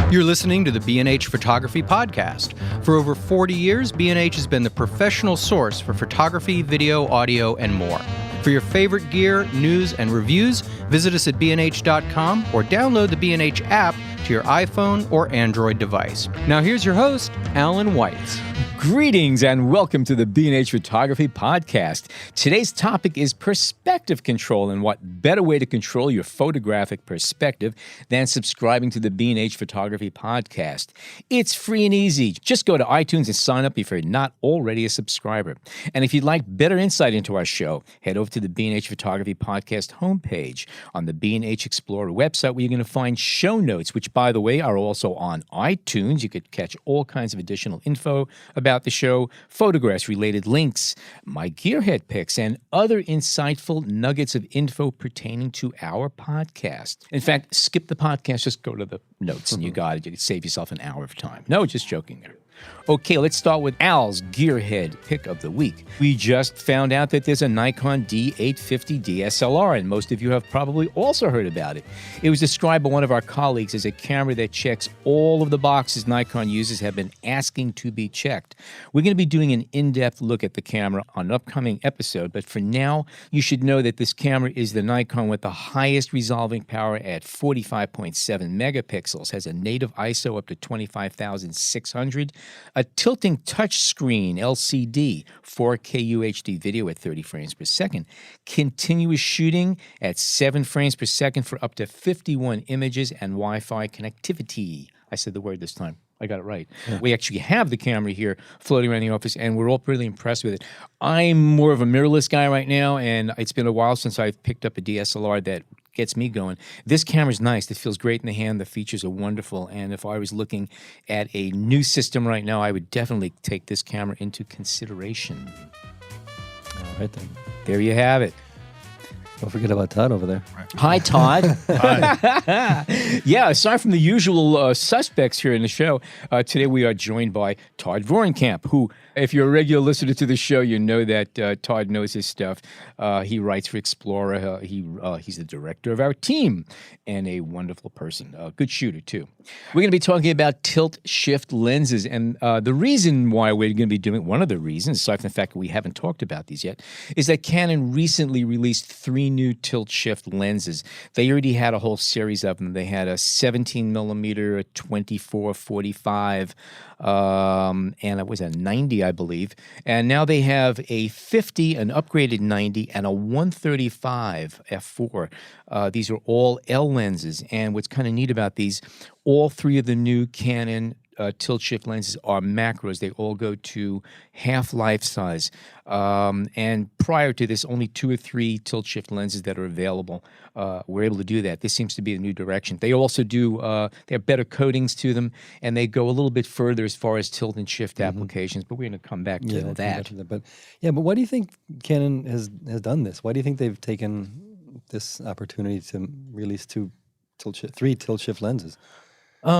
You're listening to the B&H Photography Podcast. For over 40 years, B&H has been the professional source for photography, video, audio, and more. For your favorite gear, news, and reviews, visit us at bnh.com or download the B&H app to your iPhone or Android device. Now here's your host, Alan White. Greetings and welcome to the B&H Photography Podcast. Today's topic is perspective control, and what better way to control your photographic perspective than subscribing to the B&H Photography Podcast. It's free and easy. Just go to iTunes and sign up if you're not already a subscriber. And if you'd like better insight into our show, head over to the B&H Photography Podcast homepage on the B&H Explorer website, where you're going to find show notes, which, by the way, are also on iTunes. You could catch all kinds of additional info about the show, photographs, related links, my gearhead pics, and other insightful nuggets of info pertaining to our podcast. In fact, skip the podcast, just go to the notes and you got it. You can save yourself an hour of time. No, just joking there. Okay, let's start with Al's Gearhead Pick of the Week. We just found out that there's a Nikon D850 DSLR, and most of you have probably also heard about it. It was described by one of our colleagues as a camera that checks all of the boxes Nikon users have been asking to be checked. We're going to be doing an in-depth look at the camera on an upcoming episode, but for now, you should know that this camera is the Nikon with the highest resolving power at 45.7 megapixels, has a native ISO up to 25,600, a tilting touchscreen LCD, 4K UHD video at 30 frames per second, continuous shooting at 7 frames per second for up to 51 images, and Wi-Fi connectivity. I said the word this time. I got it right. Yeah. We actually have the camera here floating around the office, and we're all really impressed with it. I'm more of a mirrorless guy right now, and it's been a while since I've picked up a DSLR that gets me going. This camera's nice. It feels great in the hand. The features are wonderful. And if I was looking at a new system right now, I would definitely take this camera into consideration. All right, then. There you have it. Don't forget about Todd over there. Hi, Todd. Hi. Yeah, aside from the usual suspects here in the show, today we are joined by Todd Vorenkamp, who, if you're a regular listener to the show, you know that Todd knows his stuff. He writes for Explorer. He's the director of our team and a wonderful person. Good shooter, too. We're going to be talking about tilt-shift lenses, and the reason why we're going to be doing, one of the reasons, aside from the fact that we haven't talked about these yet, is that Canon recently released 3 new tilt-shift lenses. They already had a whole series of them. They had a 17 millimeter, a 24, 45, and it was a 90, I believe. And now they have a 50, an upgraded 90, and a 135 f4. These are all L lenses. And what's kind of neat about these, all 3 of the new Canon tilt-shift lenses are macros. They all go to half-life size. And prior to this, only 2 or 3 tilt-shift lenses that are available were able to do that. This seems to be a new direction. They also do, they have better coatings to them, and they go a little bit further as far as tilt and shift applications, but we're going to come back to that. But why do you think Canon has done this? Why do you think they've taken this opportunity to release 3 tilt-shift lenses? Is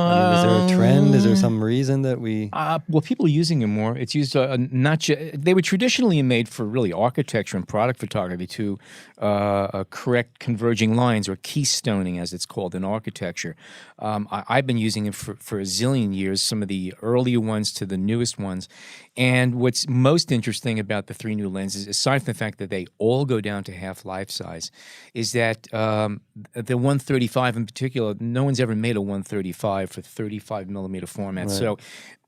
there a trend? Is there some reason that we... well, people are using them more. It's used not just... They were traditionally made for really architecture and product photography to correct converging lines, or keystoning, as it's called in architecture. I've been using it for a zillion years, some of the earlier ones to the newest ones. And what's most interesting about the 3 new lenses, aside from the fact that they all go down to half-life size, is that the 135 in particular, no one's ever made a 135 for 35 millimeter format. Right. So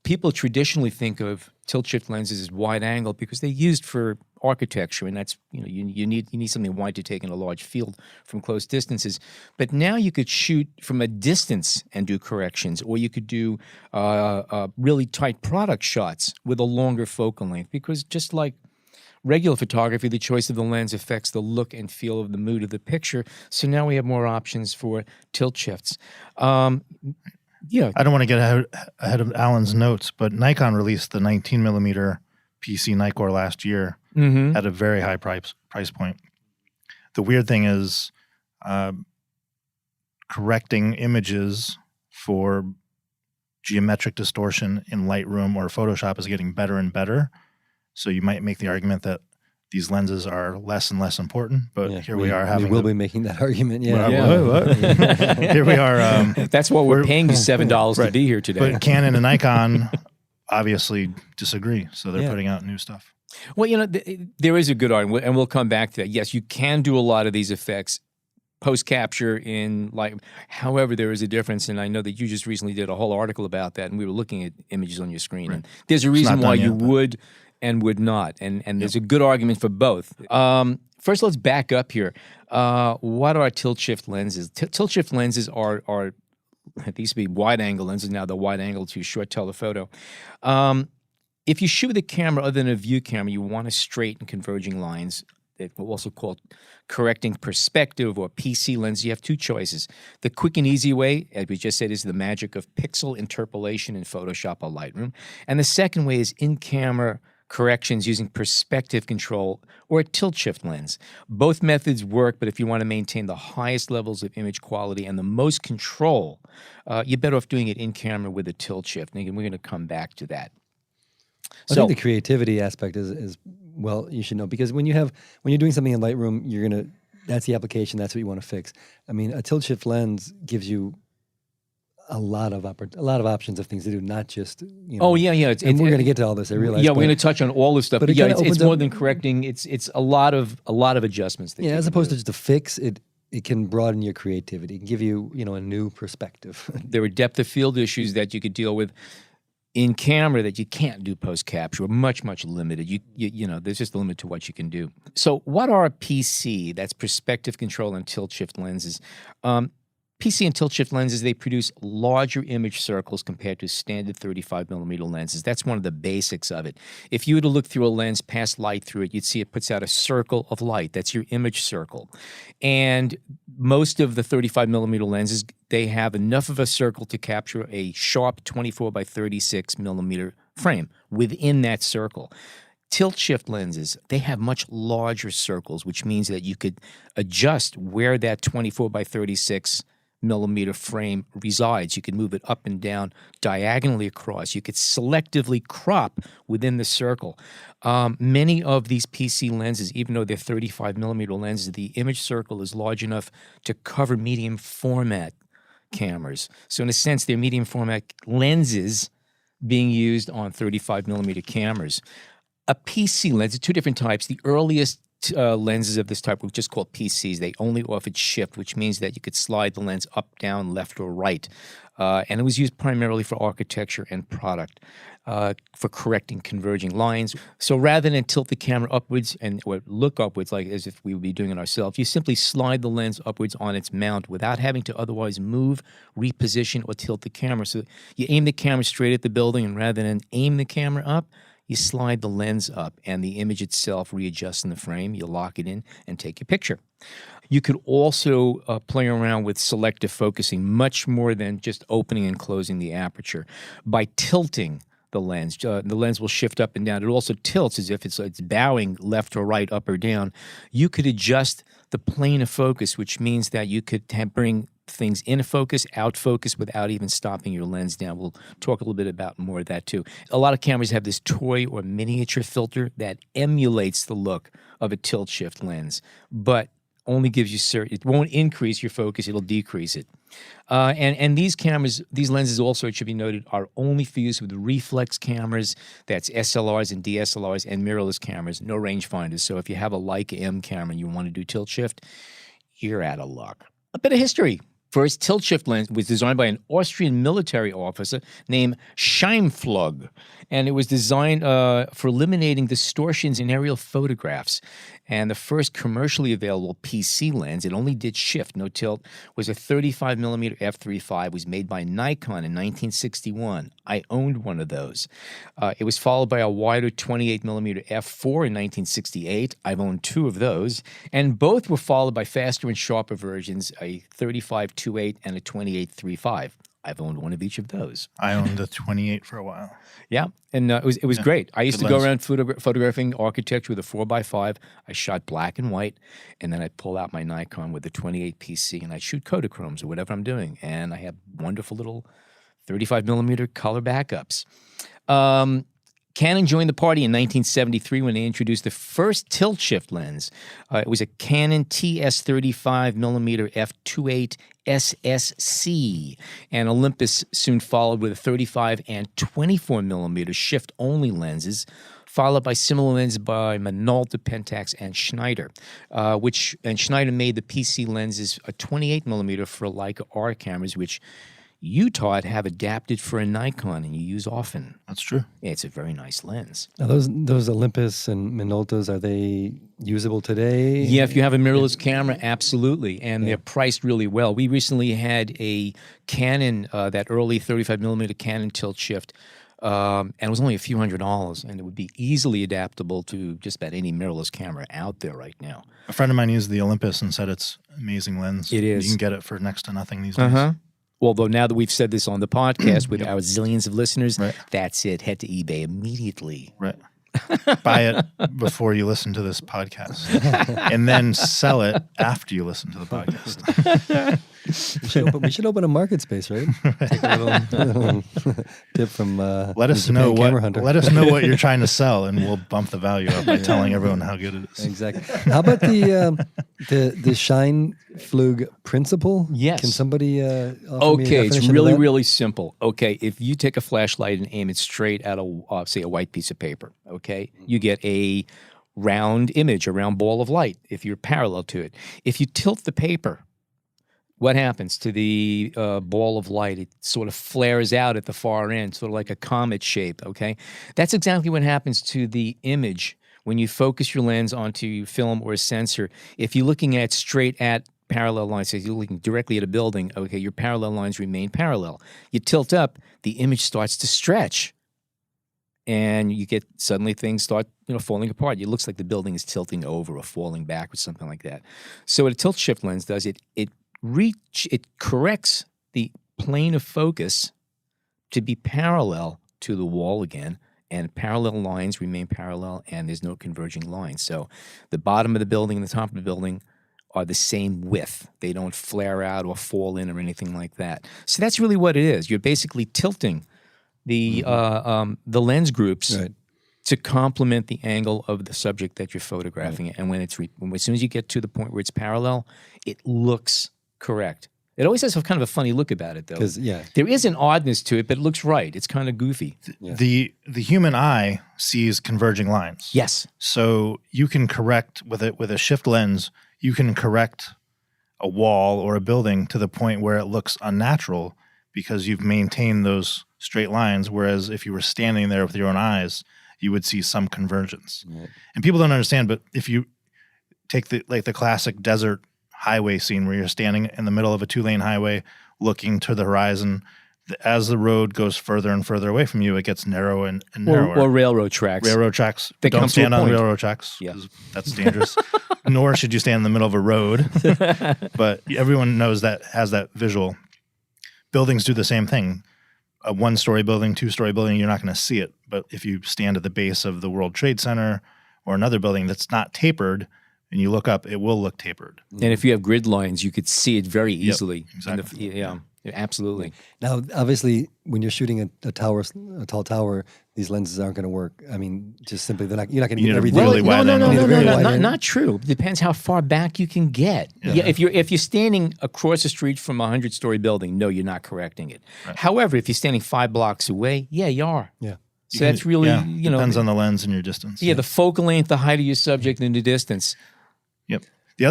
people traditionally think of tilt-shift lenses as wide angle because they're used for architecture, and that's, you need something wide to take in a large field from close distances. But now you could shoot from a distance and do corrections, or you could do really tight product shots with a longer focal length, because just like regular photography, the choice of the lens affects the look and feel of the mood of the picture. So now we have more options for tilt shifts. Yeah, I don't want to get ahead of Alan's notes, but Nikon released the 19 millimeter PC Nikkor last year at a very high price point. The weird thing is correcting images for geometric distortion in Lightroom or Photoshop is getting better and better. So you might make the argument that these lenses are less and less important. But Yeah, here we are having. We'll be making that argument. Yeah. What? Here we are. That's why we're paying you $7 to be here today. But Canon and Nikon obviously disagree, so they're putting out new stuff. Well, there is a good argument, and we'll come back to that. Yes, you can do a lot of these effects post-capture in Lightroom. However, there is a difference, and I know that you just recently did a whole article about that, and we were looking at images on your screen. Right. And there's a reason why you would and would not, and there's a good argument for both. First, let's back up here. What are tilt-shift lenses? Tilt-shift lenses are they used to be wide-angle lenses. Now they're wide-angle to short telephoto. If you shoot with a camera other than a view camera, you want to straighten converging lines. They will also call correcting perspective or PC lens. You have two choices. The quick and easy way, as we just said, is the magic of pixel interpolation in Photoshop or Lightroom. And the second way is in-camera corrections using perspective control or a tilt-shift lens. Both methods work, but if you want to maintain the highest levels of image quality and the most control, you're better off doing it in-camera with a tilt-shift. And again, we're going to come back to that. I think the creativity aspect is well, you should know, because when you're doing something in Lightroom, that's the application, that's what you want to fix. I mean, a tilt shift lens gives you a lot of options of things to do, not just Oh yeah. And we're going to get to all this. I realize. Yeah, we're going to touch on all this stuff. But it's more than correcting. It's a lot of adjustments. That as opposed to just a fix, it can broaden your creativity. It can give you a new perspective. There are depth of field issues that you could deal with in camera that you can't do post-capture. Much limited. There's just a limit to what you can do. So what are PC? That's perspective control and tilt-shift lenses. PC and tilt-shift lenses, they produce larger image circles compared to standard 35mm lenses. That's one of the basics of it. If you were to look through a lens, pass light through it, you'd see it puts out a circle of light. That's your image circle. And most of the 35mm lenses, they have enough of a circle to capture a sharp 24 by 36mm frame within that circle. Tilt-shift lenses, they have much larger circles, which means that you could adjust where that 24 by 36mm frame resides. You could move it up and down diagonally across. You could selectively crop within the circle. Many of these PC lenses, even though they're 35mm lenses, the image circle is large enough to cover medium format cameras. So in a sense, they're medium format lenses being used on 35mm cameras. A PC lens, two different types. The earliest lenses of this type were just called PCs. They only offered shift, which means that you could slide the lens up, down, left, or right. And it was used primarily for architecture and product, for correcting converging lines. So rather than tilt the camera upwards or look upwards, like as if we would be doing it ourselves, you simply slide the lens upwards on its mount without having to otherwise move, reposition, or tilt the camera. So you aim the camera straight at the building, and rather than aim the camera up, you slide the lens up, and the image itself readjusts in the frame. You lock it in and take your picture. You could also play around with selective focusing, much more than just opening and closing the aperture. By tilting the lens will shift up and down. It also tilts as if it's bowing left or right, up or down. You could adjust the plane of focus, which means that you could bring things in focus, out focus, without even stopping your lens down. We'll talk a little bit about more of that too. A lot of cameras have this toy or miniature filter that emulates the look of a tilt shift lens, but only gives you it won't increase your focus, it'll decrease it. And these cameras, these lenses also, it should be noted, are only for use with reflex cameras. That's SLRs and DSLRs and mirrorless cameras, no rangefinders. So if you have a Leica M camera and you want to do tilt shift, you're out of luck. A bit of history. First tilt shift lens was designed by an Austrian military officer named Scheimflug, and it was designed for eliminating distortions in aerial photographs. And the first commercially available PC lens, it only did shift, no tilt, was a 35mm f3.5, was made by Nikon in 1961. I owned one of those. It was followed by a wider 28mm f4 in 1968. I've owned two of those. And both were followed by faster and sharper versions, a 35-2.8 and a 28-3.5. I've owned one of each of those. I owned the 28 for a while. Yeah, and it was great. I used to go around photographing architecture with a 4x5. I shot black and white, and then I'd pull out my Nikon with the 28 PC, and I'd shoot Kodachromes or whatever I'm doing. And I have wonderful little 35mm color backups. Canon joined the party in 1973 when they introduced the first tilt-shift lens. It was a Canon TS35mm f2.8 SSC, and Olympus soon followed with a 35 and 24mm shift-only lenses, followed by similar lenses by Minolta, Pentax, and Schneider, and Schneider made the PC lenses a 28mm for Leica R cameras, which you, Todd, have adapted for a Nikon and you use often. That's true. Yeah, it's a very nice lens. Now those Olympus and Minoltas, are they usable today? Yeah, if you have a mirrorless camera, absolutely, and they're priced really well. We recently had a Canon, that early 35mm Canon tilt shift, and it was only a few $100s, and it would be easily adaptable to just about any mirrorless camera out there right now. A friend of mine used the Olympus and said it's an amazing lens. It is. You can get it for next to nothing these days. Although now that we've said this on the podcast with our zillions of listeners, Right. that's it. Head to eBay immediately. Right. Buy it before you listen to this podcast, and then sell it after you listen to the podcast. We should open a market space, right? Take a little tip from Let us know what you're trying to sell, and we'll bump the value up by telling everyone how good it is. Exactly. How about the Shine Flug principle? Yes. Can somebody offer me a Okay, it's definition of really, that? really simple. Okay, if you take a flashlight and aim it straight at say, a white piece of paper, okay, you get a round image, a round ball of light if you're parallel to it. If you tilt the paper, what happens to the ball of light? It sort of flares out at the far end, sort of like a comet shape, okay? That's exactly what happens to the image when you focus your lens onto film or a sensor. If you're looking at straight at parallel lines, so you're looking directly at a building, okay, your parallel lines remain parallel. You tilt up, the image starts to stretch, and you get suddenly things start falling apart. It looks like the building is tilting over or falling back or something like that. So what a tilt shift lens does, it corrects the plane of focus to be parallel to the wall again, and parallel lines remain parallel, and there's no converging lines. So the bottom of the building and the top of the building are the same width. They don't flare out or fall in or anything like that. So that's really what it is. You're basically tilting the the lens groups to complement the angle of the subject that you're photographing. And when as soon as you get to the point where it's parallel, it looks correct. It always has kind of a funny look about it, though. There is an oddness to it, but it looks right. It's kind of goofy. The human eye sees converging lines. Yes. So you can correct with a shift lens. You can correct a wall or a building to the point where it looks unnatural because you've maintained those straight lines. Whereas if you were standing there with your own eyes, you would see some convergence. Right. And people don't understand, but if you take the classic desert highway scene where you're standing in the middle of a 2-lane highway looking to the horizon, as the road goes further and further away from you, it gets narrower and narrower. Or railroad tracks. Railroad tracks. Don't stand on railroad tracks. Yeah. That's dangerous. Nor should you stand in the middle of a road. But everyone knows that, has that visual. Buildings do the same thing. A 1-story building, 2-story building, you're not going to see it. But if you stand at the base of the World Trade Center or another building that's not tapered, and you look up, it will look tapered. And if you have grid lines, you could see it very easily. Yep, exactly. Yeah, absolutely. Now, obviously, when you're shooting a tall tower, these lenses aren't going to work. I mean, just simply, you're not going to get everything. Really wide No, not true. It depends how far back you can get. Yeah, if you're standing across the street from a 100-story building, no, you're not correcting it. Right. However, if you're standing 5 blocks away, yeah, you are. Yeah. So that's really, depends on the lens and your distance. Yeah, the focal length, the height of your subject, and the distance. Yep. The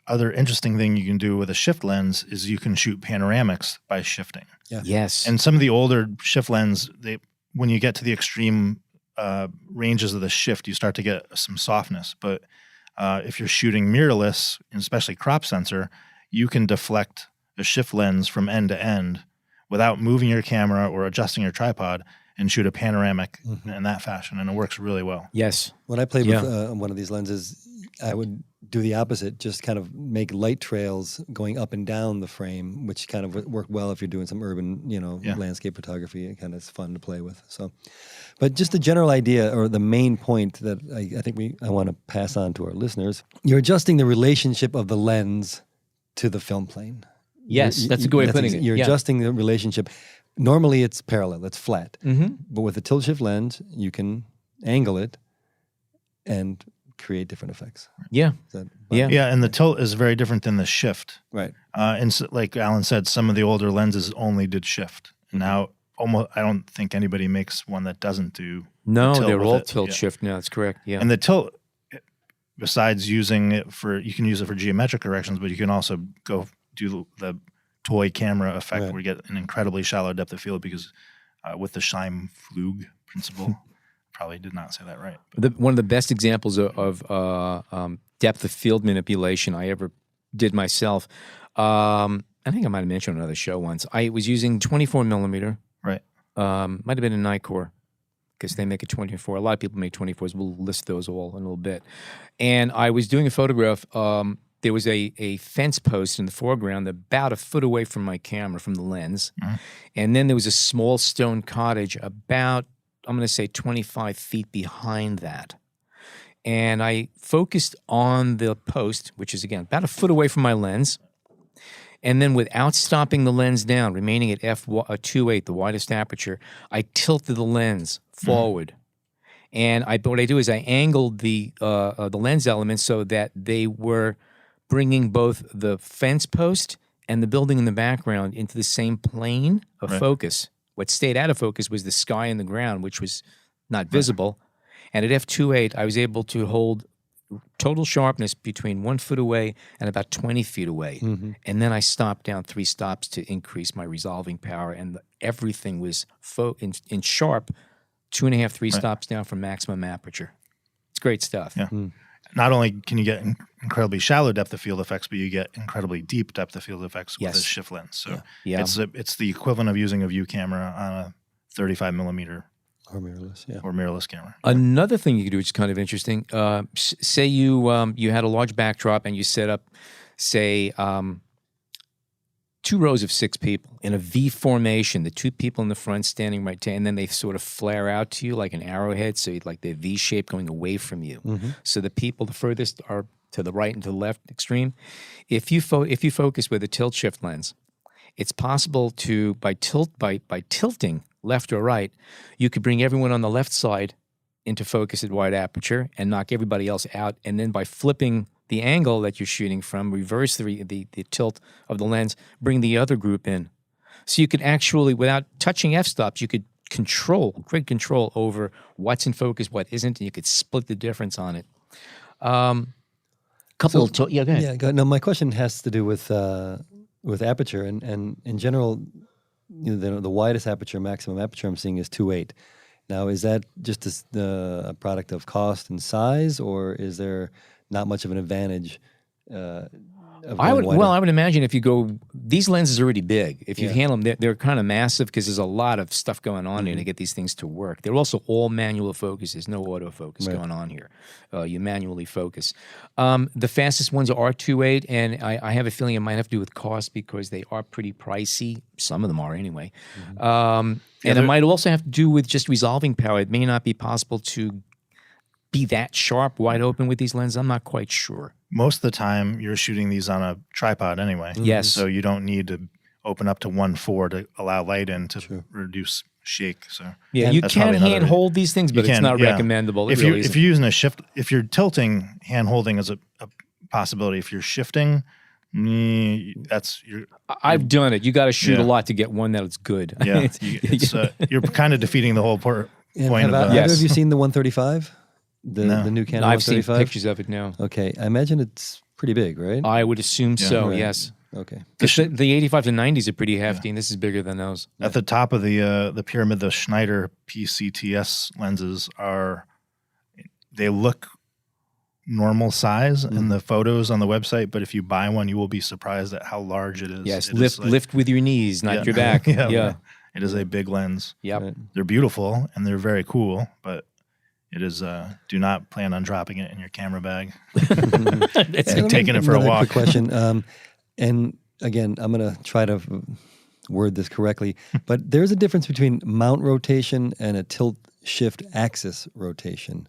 other interesting thing you can do with a shift lens is you can shoot panoramics by shifting. Yeah. Yes. And some of the older shift lens, when you get to the extreme ranges of the shift, you start to get some softness. But if you're shooting mirrorless, and especially crop sensor, you can deflect a shift lens from end to end without moving your camera or adjusting your tripod and shoot a panoramic in that fashion. And it works really well. Yes. When I played with one of these lenses, I would do the opposite, just kind of make light trails going up and down the frame, which kind of worked well if you're doing some urban, landscape photography. It kind of is fun to play with. So, but just the general idea or the main point that I think I want to pass on to our listeners, you're adjusting the relationship of the lens to the film plane. Yes, that's a good way of putting it. You're adjusting the relationship normally it's parallel, it's flat. Mm-hmm. But with a tilt shift lens, you can angle it and create different effects. Yeah. Yeah. Yeah, and the tilt is very different than the shift. Right. And so, like Alan said, some of the older lenses only did shift. Now, almost, I don't think anybody makes one that doesn't do. No, the tilt they're with all it. tilt Yeah. shift now. That's correct. Yeah. And the tilt, besides using it you can use it for geometric corrections, but you can also go do the toy camera effect Right. where you get an incredibly shallow depth of field because with the Scheimpflug principle, probably did not say that right. One of the best examples of depth of field manipulation I ever did myself. I think I might have mentioned on another show once. I was using 24 millimeter. Right. Might have been a Nikkor because they make a 24. A lot of people make 24s. We'll list those all in a little bit. And I was doing a photograph. There was a fence post in the foreground about a foot away from my camera, from the lens. Mm-hmm. And then there was a small stone cottage about, I'm going to say 25 feet behind that. And I focused on the post, which is, again, about a foot away from my lens. And then without stopping the lens down, remaining at f2.8, the widest aperture, I tilted the lens forward. And what I do is I angled the lens elements so that they were bringing both the fence post and the building in the background into the same plane of focus. What stayed out of focus was the sky and the ground, which was not visible. And at f2.8, I was able to hold total sharpness between 1 foot away and about 20 feet away. And then I stopped down 3 stops to increase my resolving power, and everything was in sharp, 2.5, 3 stops down from maximum aperture. It's great stuff. Yeah. Not only can you get incredibly shallow depth of field effects, but you get incredibly deep depth of field effects with a shift lens. So it's the equivalent of using a view camera on a 35 millimeter Or mirrorless, yeah. or mirrorless camera. Another thing you could do, which is kind of interesting, say you had a large backdrop and you set up, say, 2 rows of 6 people in a V formation, the 2 people in the front standing right, and then they sort of flare out to you like an arrowhead, so you'd like the V shape going away from you. So the people, the furthest are to the right and to the left extreme. If you focus with a tilt shift lens, it's possible to, by tilting left or right, you could bring everyone on the left side into focus at wide aperture and knock everybody else out. And then by flipping the angle that you're shooting from, reverse the tilt of the lens, bring the other group in. So you could actually, without touching f-stops, you could great control over what's in focus, what isn't, and you could split the difference on it. Go ahead. Yeah, no, my question has to do with aperture, and in general, the widest aperture, maximum aperture I'm seeing is 2.8. Now, is that just a product of cost and size, or is there not much of an advantage? I would imagine if you go, these lenses are already big. If you handle them, they're kind of massive because there's a lot of stuff going on here to get these things to work. They're also all manual focus. There's no autofocus going on here. You manually focus. The fastest ones are 2.8, and I have a feeling it might have to do with cost because they are pretty pricey. Some of them are anyway. And it might also have to do with just resolving power. It may not be possible to be that sharp, wide open with these lenses. I'm not quite sure. Most of the time, you're shooting these on a tripod anyway. Yes. So you don't need to open up to 1.4 to allow light in to reduce shake. So yeah, you can hand hold these things, but it's not recommendable. If you're using a shift, if you're tilting, hand holding is a possibility. If you're shifting, I've done it. You got to shoot a lot to get one that's good. Yeah, you're kind of defeating the whole point. Have either of you seen the 135? The new Canon 135? I've seen pictures of it now. Okay, I imagine it's pretty big, right? I would assume so, yes. Okay. The 85 to 90s are pretty hefty, and this is bigger than those. At the top of the pyramid, the Schneider PCTS lenses they look normal size in the photos on the website, but if you buy one, you will be surprised at how large it is. Yes, lift with your knees, not your back. Yeah. It is a big lens. Yep. Right. They're beautiful, and they're very cool, but it is, do not plan on dropping it in your camera bag. It's like taking it for a walk. Quick question. And again, I'm going to try to word this correctly, but there's a difference between mount rotation and a tilt shift axis rotation.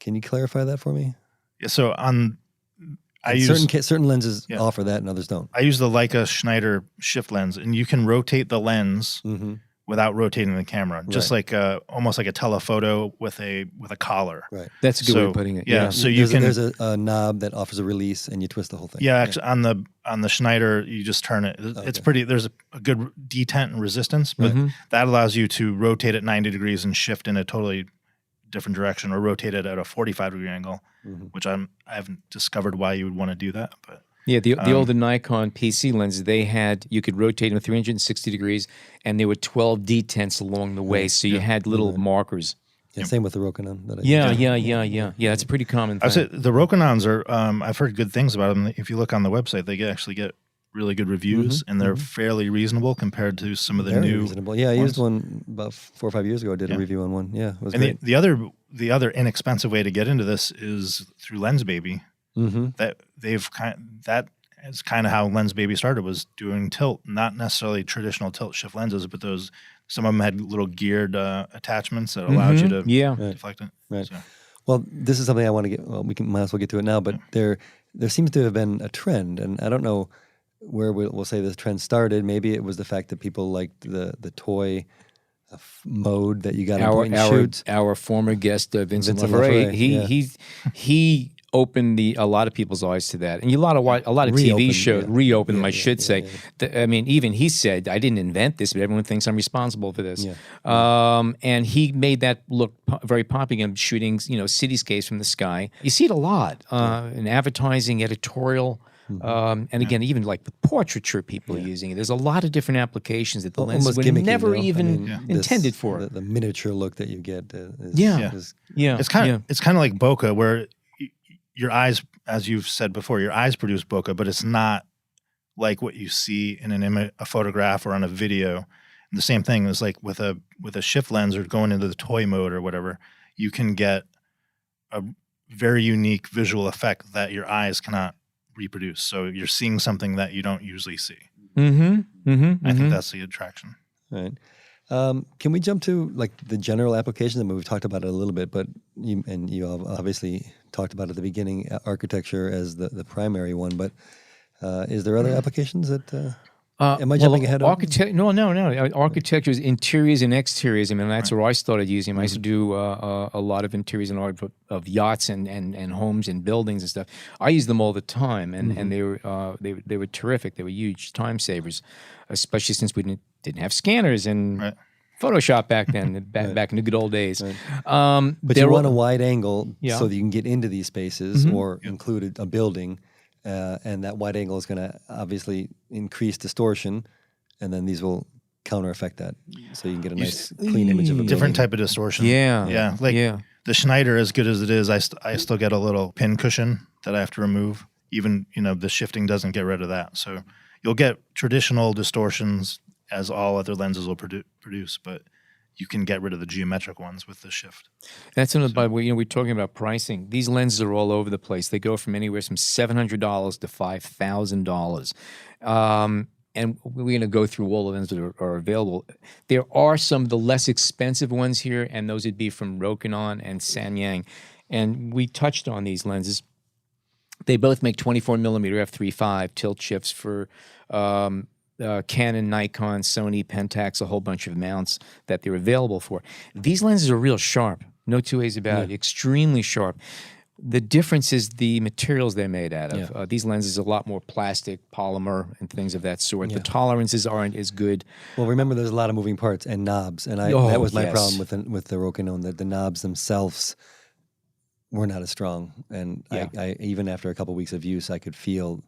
Can you clarify that for me? Yeah, so I And use certain lenses offer that, and others don't. I use the Leica Schneider shift lens, and you can rotate the lens without rotating the camera, just like almost like a telephoto with a collar. Right. That's a good way of putting it. Yeah. So you there's a knob that offers a release, and you twist the whole thing. Yeah, actually, on the Schneider, you just turn it. It's pretty. There's a good detent and resistance, but that allows you to rotate at 90 degrees and shift in a totally different direction, or rotate it at a 45-degree angle, which I haven't discovered why you would want to do that. But yeah, the older Nikon PC lenses, you could rotate them 360 degrees, and there were 12 detents along the way, so you had little markers. Yeah, same with the Rokinon. Yeah. That's a pretty common thing. I say the Rokinons are. I've heard good things about them. If you look on the website, they actually get really good reviews, and they're fairly reasonable compared to some of the Very new. reasonable. Yeah, I used one about 4 or 5 years ago. I did a review on one. Yeah, it was great. The other inexpensive way to get into this is through LensBaby. That is kind of how LensBaby started, was doing tilt, not necessarily traditional tilt shift lenses, but some of them had little geared attachments that allowed you to deflect it. Right. So. Well, this is something I want to get. Well, might as well get to it now. But there seems to have been a trend, and I don't know where we'll say this trend started. Maybe it was the fact that people liked the toy mode that you got in point and shoots. Our former guest, Vincent LaFray, he opened a lot of people's eyes to that, and a lot of TV shows reopened. I should say. I mean, even he said, "I didn't invent this, but everyone thinks I'm responsible for this." And he made that look very popular. Shooting, cityscapes from the sky. You see it a lot in advertising, editorial. And again, even like with portraiture, people are using it. There's a lot of different applications that the lenses were never even intended for. The miniature look that you get. It's kind of like bokeh, where your eyes, as you've said before, your eyes produce bokeh, but it's not like what you see in a photograph or on a video. And the same thing is like with a shift lens or going into the toy mode or whatever, you can get a very unique visual effect that your eyes cannot reproduce. So you're seeing something that you don't usually see. I think that's the attraction. All right. Can we jump to like the general applications? I mean, we've talked about it a little bit, but you obviously talked about at the beginning architecture as the primary one. But is there other applications that? Am I jumping ahead? No. Architecture is interiors and exteriors. I mean, that's where I started using them. I used to do a lot of interiors and art of yachts and homes and buildings and stuff. I used them all the time, and they were terrific. They were huge time savers, especially since we didn't have scanners and Photoshop back then, back in the good old days. But you want a wide angle so that you can get into these spaces or include a building. And that wide angle is going to obviously increase distortion, and then these will counter effect that, so you can get a nice clean image of a different building. type of distortion. The Schneider, as good as it is, I still get a little pin cushion that I have to remove. Even the shifting doesn't get rid of that. So you'll get traditional distortions as all other lenses will produce, but you can get rid of the geometric ones with the shift. That's another. By the way, we're talking about pricing. These lenses are all over the place. They go from anywhere from $700 to $5,000, and we're going to go through all of them that are available. There are some of the less expensive ones here, and those would be from Rokinon and Samyang. And we touched on these lenses. They both make 24mm f3.5 tilt shifts for. Canon, Nikon, Sony, Pentax, a whole bunch of mounts that they're available for. These lenses are real sharp. No two ways about it. Extremely sharp. The difference is the materials they're made out of. These lenses are a lot more plastic, polymer, and things of that sort. The tolerances aren't as good. Well, remember, there's a lot of moving parts and knobs, and that was my problem with the Rokinon, that the knobs themselves were not as strong. And I even after a couple of weeks of use, I could feel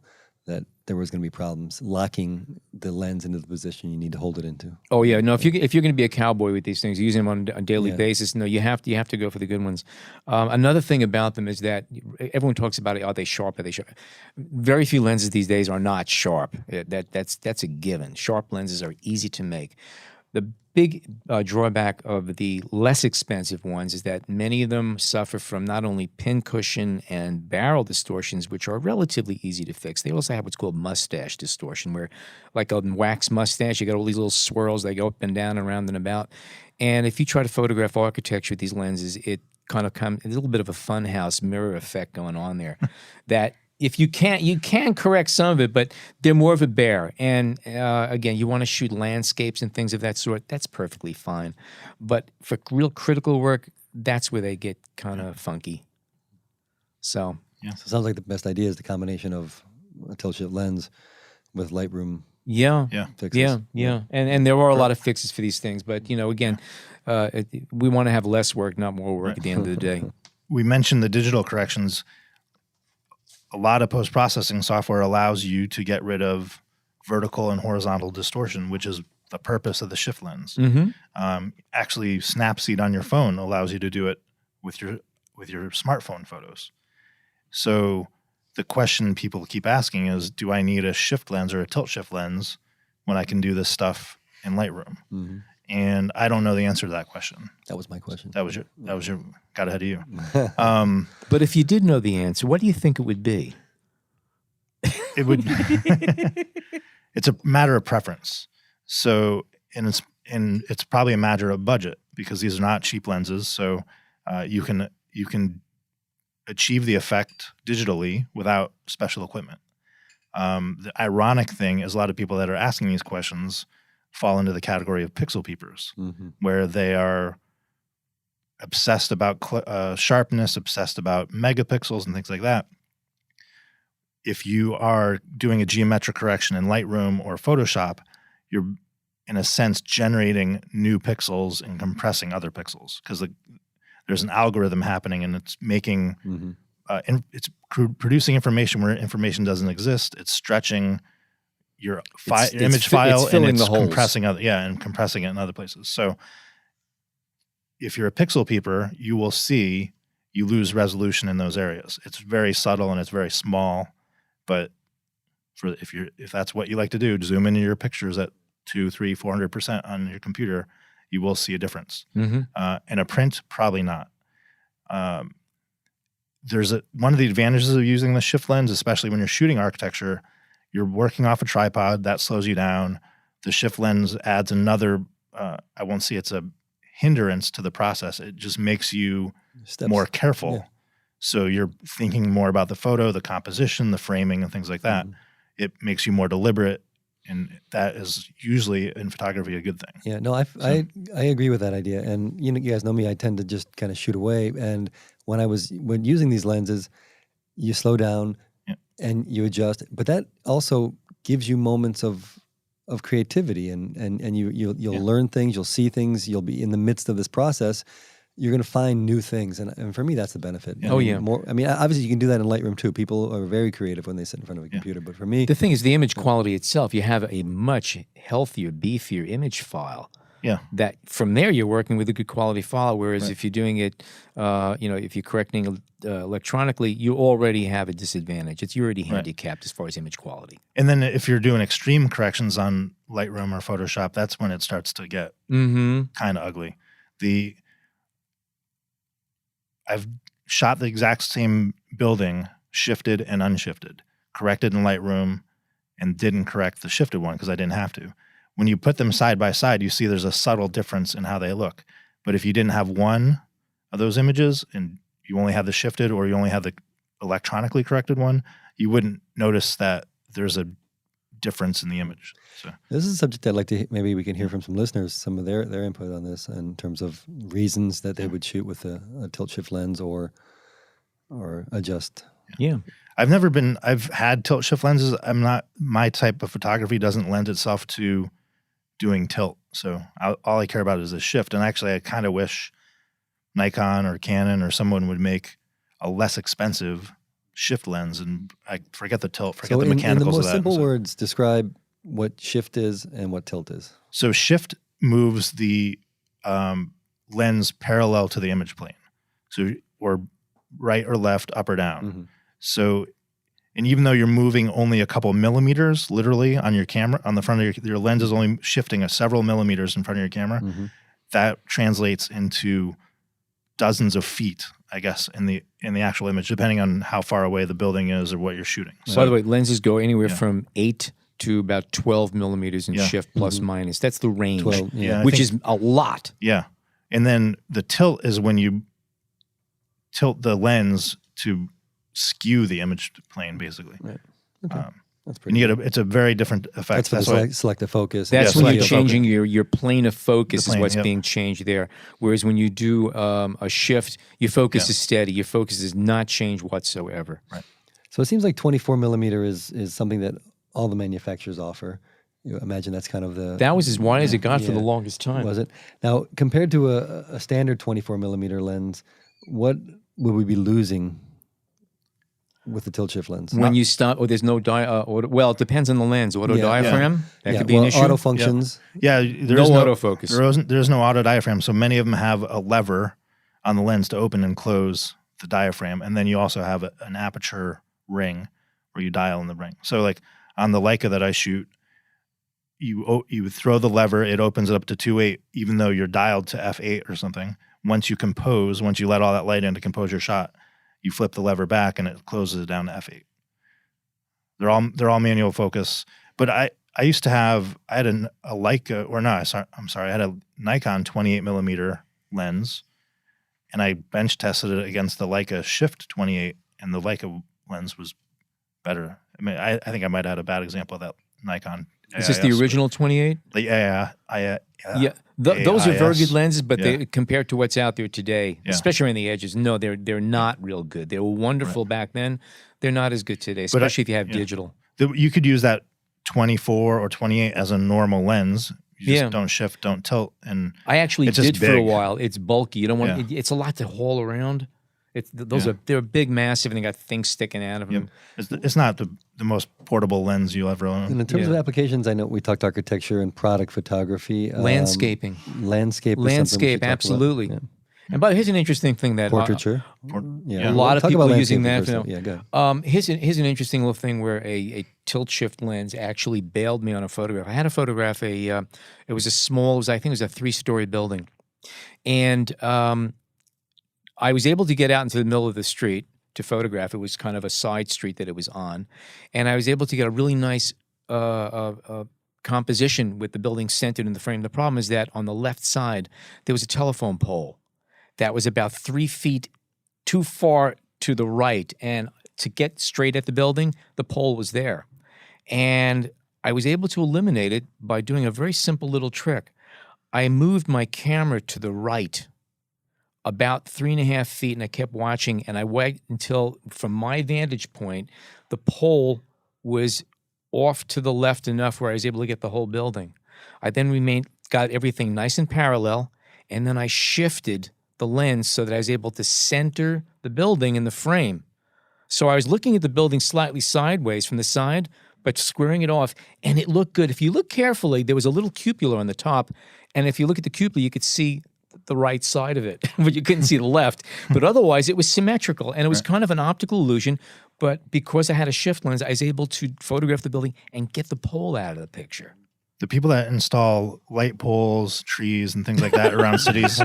that there was going to be problems locking the lens into the position you need to hold it into. Oh yeah, no. If you're going to be a cowboy with these things, using them on a daily basis, no, you have to go for the good ones. Another thing about them is that everyone talks about it. Are they sharp? Are they sharp? Very few lenses these days are not sharp. That's a given. Sharp lenses are easy to make. The big drawback of the less expensive ones is that many of them suffer from not only pin cushion and barrel distortions, which are relatively easy to fix. They also have what's called mustache distortion, where like a wax mustache, you got all these little swirls, they go up and down, around and about. And if you try to photograph architecture with these lenses, it kind of comes a little bit of a funhouse mirror effect going on there that if you can correct some of it, but they're more of a bear. And again, you want to shoot landscapes and things of that sort. That's perfectly fine. But for real critical work, that's where they get kind of funky. So So it sounds like the best idea is the combination of a tilt shift lens with Lightroom yeah, fixes. yeah. And there are a lot of fixes for these things, but again, we want to have less work, not more work at the end of the day. We mentioned the digital corrections. A lot of post-processing software allows you to get rid of vertical and horizontal distortion, which is the purpose of the shift lens. Actually, Snapseed on your phone allows you to do it with your smartphone photos. So the question people keep asking is, do I need a shift lens or a tilt shift lens when I can do this stuff in Lightroom? And I don't know the answer to that question. That was my question. That was your got ahead of you. But if you did know the answer, what do you think it would be? It would. It's a matter of preference. So, and it's probably a matter of budget because these are not cheap lenses. So, you can achieve the effect digitally without special equipment. The ironic thing is a lot of people that are asking these questions fall into the category of pixel peepers, where they are obsessed about sharpness, obsessed about megapixels and things like that. If you are doing a geometric correction in Lightroom or Photoshop, you're, in a sense, generating new pixels and compressing other pixels because there's an algorithm happening and it's making, it's producing information where information doesn't exist. It's stretching your image file and it's compressing compressing it in other places. So if you're a pixel peeper, you will see you lose resolution in those areas. It's very subtle and it's very small, but if that's what you like to do, zoom into your pictures at 200, 300, 400% on your computer, you will see a difference. In a print, probably not. There's one of the advantages of using the shift lens, especially when you're shooting architecture. You're working off a tripod, that slows you down. The shift lens adds another, I won't say it's a hindrance to the process. It just makes you more careful. Yeah. So you're thinking more about the photo, the composition, the framing, and things like that. It makes you more deliberate, and that is usually in photography a good thing. Yeah, no, I agree with that idea. And you guys know me, I tend to just kind of shoot away. And when using these lenses, you slow down and you adjust. But that also gives you moments of creativity, and you'll learn things, you'll see things, you'll be in the midst of this process. You're going to find new things, and for me, that's the benefit. Obviously, you can do that in Lightroom too. People are very creative when they sit in front of a computer, but for me, the thing is the image quality itself. You have a much healthier, beefier image file. Yeah, that from there you're working with a good quality file. Whereas if you're doing it, if you're correcting electronically, you already have a disadvantage. You're already handicapped as far as image quality. And then if you're doing extreme corrections on Lightroom or Photoshop, that's when it starts to get kind of ugly. I've shot the exact same building, shifted and unshifted, corrected in Lightroom, and didn't correct the shifted one because I didn't have to. When you put them side by side, you see there's a subtle difference in how they look. But if you didn't have one of those images and you only had the shifted or you only had the electronically corrected one, you wouldn't notice that there's a difference in the image. So this is a subject I'd like to maybe we can hear from some listeners, some of their input on this in terms of reasons that they would shoot with a tilt shift lens or adjust. Yeah. I've had tilt shift lenses. My type of photography doesn't lend itself to doing tilt. So all I care about is the shift. And actually I kind of wish Nikon or Canon or someone would make a less expensive shift lens, and I forget the tilt, forget the mechanicals of that. In the most simple words, describe what shift is and what tilt is. So shift moves the lens parallel to the image plane, or right or left, up or down. So, and even though you're moving only a couple millimeters, literally on your camera, on the front of your lens is only shifting several millimeters in front of your camera. That translates into dozens of feet, I guess, in the actual image, depending on how far away the building is or what you're shooting. So, by the way, lenses go anywhere from 8 to about 12 millimeters in shift plus minus. That's the range, 12, which is a lot. Yeah. And then the tilt is when you tilt the lens to skew the image plane basically. Right. Okay. That's And you get it's a very different effect. That's for the selective focus. That's Yeah, when you're selective changing your plane of focus The plane, is what's yep. being changed there. Whereas when you do a shift, your focus is steady. Your focus does not change whatsoever. Right. So it seems like 24 millimeter is something that all the manufacturers offer. You imagine that's kind of the... That was as wide as it got for the Yeah. longest time. Was it? Now, compared to a standard 24 millimeter lens, what would we be losing with the tilt shift lens? When you stop, there's no well, it depends on the lens. Auto diaphragm, that could be an issue. Auto functions. Yeah, there's no autofocus. There's no auto diaphragm, so many of them have a lever on the lens to open and close the diaphragm, and then you also have an aperture ring where you dial in the ring. So like on the Leica that I shoot, you would throw the lever, it opens it up to 2.8, even though you're dialed to f8 or something. Once you compose, once you let all that light in to compose your shot, you flip the lever back and it closes it down to f8. They're all manual focus. But I used to have, I had a Leica, or no, I'm sorry, I had a Nikon 28 millimeter lens, and I bench tested it against the Leica Shift 28, and the Leica lens was better. I mean, I think I might have had a bad example of that Nikon. Is this the original 28? Yeah. Those are very good lenses, but Yeah. they, compared to what's out there today, Yeah. especially around the edges, no, they're not real good. They were wonderful back then. They're not as good today, especially if you have digital. You could use that 24 or 28 as a normal lens. You just don't shift, don't tilt, and I actually it's just did for a big. while. It's bulky. You don't want. It's a lot to haul around. They're big, massive, and they got things sticking out of them. It's not the most portable lens you'll ever own. And in terms of applications, I know we talked architecture and product photography. Landscaping. Landscape, Absolutely. Yeah. And but here's an interesting thing that Portraiture. a lot of Talk people about are using that. landscaping for a second. Yeah, go ahead. Here's an interesting little thing where a tilt shift lens actually bailed me on a photograph. I had to photograph I think it was a 3-story building, and I was able to get out into the middle of the street to photograph. It was kind of a side street that it was on, and I was able to get a really nice composition with the building centered in the frame. The problem is that on the left side there was a telephone pole that was about 3 feet too far to the right, and to get straight at the building, the pole was there. And I was able to eliminate it by doing a very simple little trick. I moved my camera to the right about 3.5 feet, and I kept watching, and I waited until, from my vantage point, the pole was off to the left enough where I was able to get the whole building. I then got everything nice and parallel, and then I shifted the lens so that I was able to center the building in the frame. So I was looking at the building slightly sideways from the side, but squaring it off, and it looked good. If you look carefully, there was a little cupola on the top, and if you look at the cupola, you could see the right side of it, but you couldn't see the left. But otherwise, it was symmetrical, and it was kind of an optical illusion. But because I had a shift lens, I was able to photograph the building and get the pole out of the picture. The people that install light poles, trees, and things like that around cities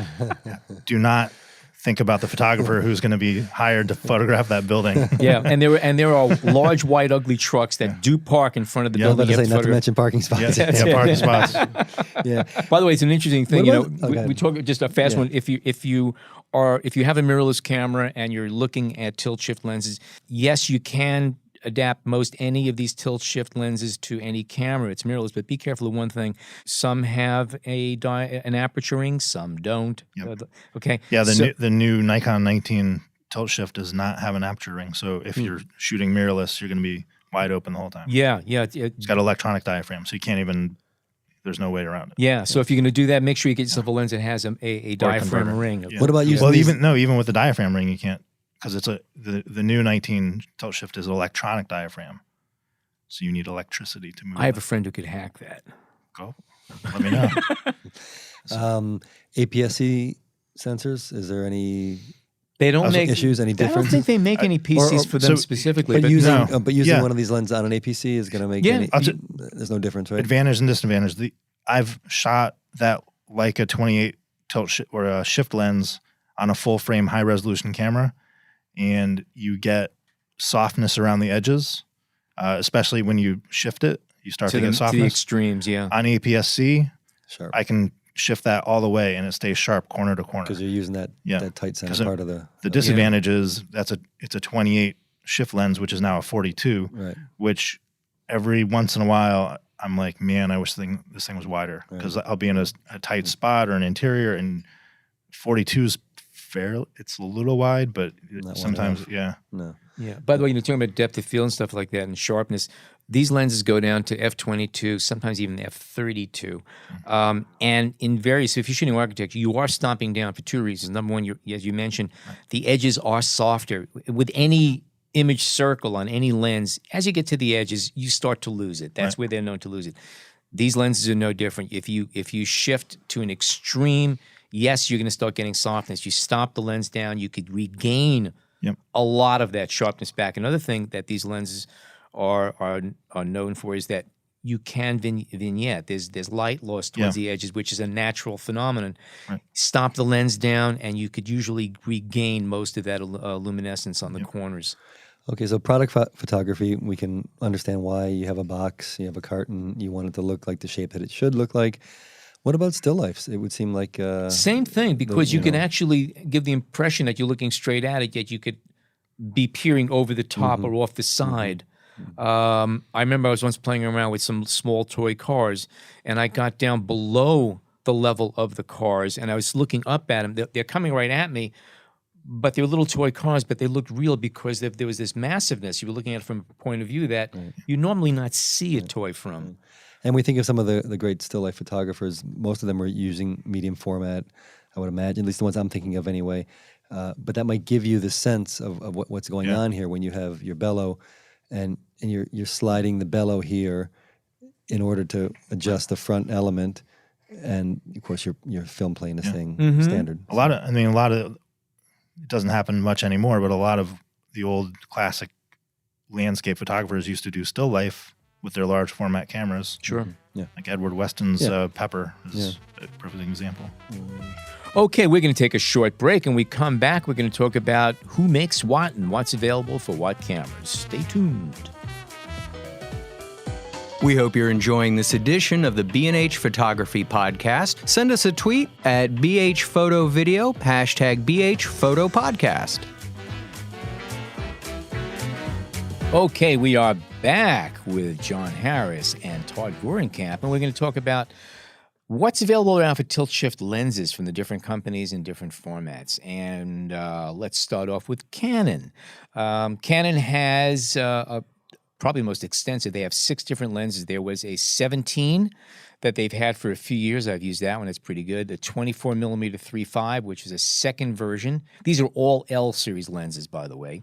do not think about the photographer who's going to be hired to photograph that building. Yeah, and there are large, white, ugly trucks that do park in front of the building. Not to mention parking spots. Parking spots. By the way, it's an interesting thing. What We talk just a fast one. If you have a mirrorless camera and you're looking at tilt shift lenses, yes, you can adapt most any of these tilt shift lenses to any camera. It's mirrorless, but be careful of one thing. Some have an aperture ring, some don't. Yep. Okay. Yeah, the new Nikon 19 tilt shift does not have an aperture ring. So if you're shooting mirrorless, you're going to be wide open the whole time. Yeah. It's got electronic diaphragm, so you can't even. There's no way around it. Yeah. So if you're going to do that, make sure you get yourself a lens that has a diaphragm ring. Yeah. What about using? Well, even with the diaphragm ring, you can't. Because it's the new 19 tilt shift is an electronic diaphragm, so you need electricity to move. I have a friend who could hack that. Go, let me know. APS-C sensors. Is there any? They don't make issues. Any difference? I don't think they make any PCs for them specifically. But using one of these lenses on an APC is going to make any. There's no difference, right? Advantage and disadvantage. I've shot that Leica 28 tilt or a shift lens on a full frame high resolution camera, and you get softness around the edges, especially when you shift it. You start to get softness. To the extremes, yeah. On APS-C, sharp. I can shift that all the way, and it stays sharp corner to corner. Because you're using that tight center part of the... The disadvantage is it's a 28 shift lens, which is now a 42, Right. which every once in a while I'm like, man, I wish this thing was wider, because I'll be in a tight spot or an interior, and 42's fair. It's a little wide, but Not sometimes, wide yeah. No. Yeah. By the way, you're talking about depth of field and stuff like that and sharpness. These lenses go down to f22, sometimes even f32. And in various, if you're shooting architecture, you are stomping down for two reasons. Number one, as you mentioned, the edges are softer. With any image circle on any lens, as you get to the edges, you start to lose it. That's where they're known to lose it. These lenses are no different. If you shift to an extreme, yes, you're going to start getting softness. You stomp the lens down, you could regain a lot of that sharpness back. Another thing that these lenses are known for is that you can vignette. There's light loss towards the edges, which is a natural phenomenon. Right. Stomp the lens down, and you could usually regain most of that luminescence on the corners. Okay, so product photography, we can understand why you have a box, you have a carton, you want it to look like the shape that it should look like. What about still lifes? It would seem like... Same thing, because you can actually give the impression that you're looking straight at it, yet you could be peering over the top or off the side. I remember I was once playing around with some small toy cars, and I got down below the level of the cars, and I was looking up at them. They're coming right at me, but they're little toy cars, but they looked real because there was this massiveness. You were looking at it from a point of view that you normally not see a toy from. And we think of some of the great still life photographers. Most of them are using medium format, I would imagine, at least the ones I'm thinking of anyway. But that might give you the sense of what's going on here when you have your bellow, and you're sliding the bellow here in order to adjust the front element, and of course your film plane is staying standard. A lot of it doesn't happen much anymore, but a lot of the old classic landscape photographers used to do still life with their large format cameras. Sure. Yeah. Like Edward Weston's Pepper is a perfect example. Okay, we're going to take a short break, and we come back, we're going to talk about who makes what and what's available for what cameras. Stay tuned. We hope you're enjoying this edition of the B&H Photography Podcast. Send us a tweet at BHPhotoVideo, #BHPhotoPodcast. Okay, we are back with John Harris and Todd Vorenkamp, and we're going to talk about what's available around for tilt-shift lenses from the different companies in different formats. And let's start off with Canon. Canon has probably the most extensive. They have 6 different lenses. There was a 17 that they've had for a few years. I've used that one. It's pretty good. The 24mm 3.5, which is a second version. These are all L series lenses, by the way.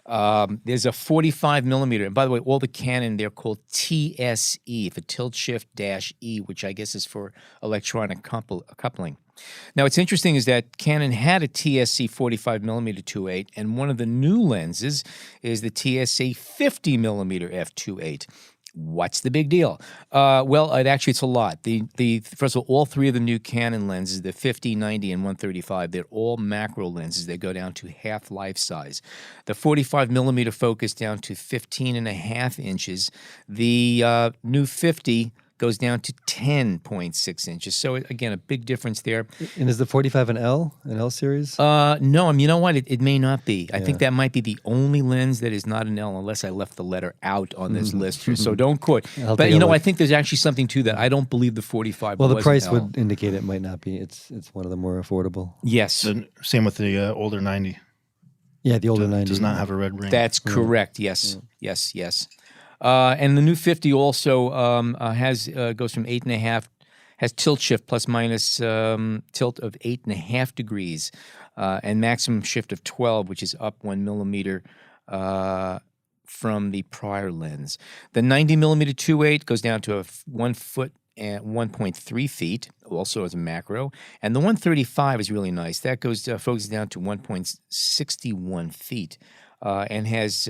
There's a 45mm. And by the way, all the Canon, they're called TSE, for tilt shift -E, which I guess is for electronic coupling. Now, what's interesting is that Canon had a TSE 45mm 2.8, and one of the new lenses is the TSE 50mm f2.8. What's the big deal? Well, it's a lot. First of all 3 of the new Canon lenses, the 50, 90, and 135, they're all macro lenses. They go down to half life size. The 45mm focus down to 15.5 inches. The new 50 goes down to 10.6 inches. So, again, a big difference there. And is the 45 an L series? No, you know what? It may not be. I think that might be the only lens that is not an L, unless I left the letter out on this list here. So don't quote. But, I think there's actually something to that. I don't believe the 45 Well, the was price an L. would indicate it might not be. It's one of the more affordable. Yes. Same with the older 90. Yeah, the older 90. Does not have a red ring. That's correct. Yes. Yes. And the new 50 also goes from 8.5, has tilt shift plus minus tilt of 8.5 degrees, and maximum shift of 12, which is up 1 millimeter from the prior lens. The 90mm 2.8 goes down to 1 foot and 1.3 feet, also as a macro. And the 135 is really nice. That goes focuses down to 1.61 feet, and has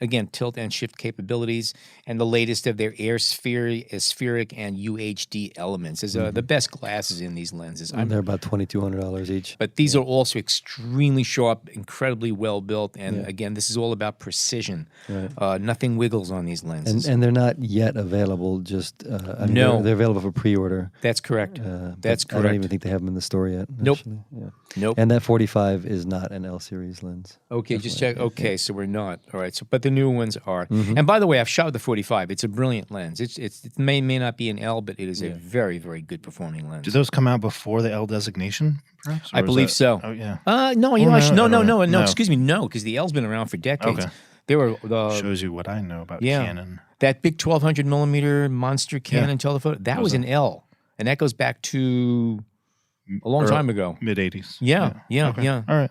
again, tilt and shift capabilities, and the latest of their spheric and UHD elements. There's the best glasses in these lenses. And they're about $2,200 each. But these are also extremely sharp, incredibly well built, and again, this is all about precision. Right. Nothing wiggles on these lenses. And they're not yet available. Just No. they're available for pre-order. That's correct. That's I don't correct. even think they have them in the store yet. Nope. Actually. Yeah. Nope. And that 45 is not an L series lens. Okay, just check. Okay, so we're not. All right, so but the new ones are. And by the way, I've shot with the 45. It's a brilliant lens. It may not be an L, but it is a very, very good performing lens. Do those come out before the L designation, perhaps? I Or is believe that- so. Oh, yeah. No, you Oh, know, no. no. Excuse me, no, because the L's been around for decades. Okay. They were the Shows you what I know about yeah. Canon. that big 1200 millimeter monster Canon telephoto. That was an L, and that goes back to a long time ago. Mid-'80s. Yeah. Okay. All right.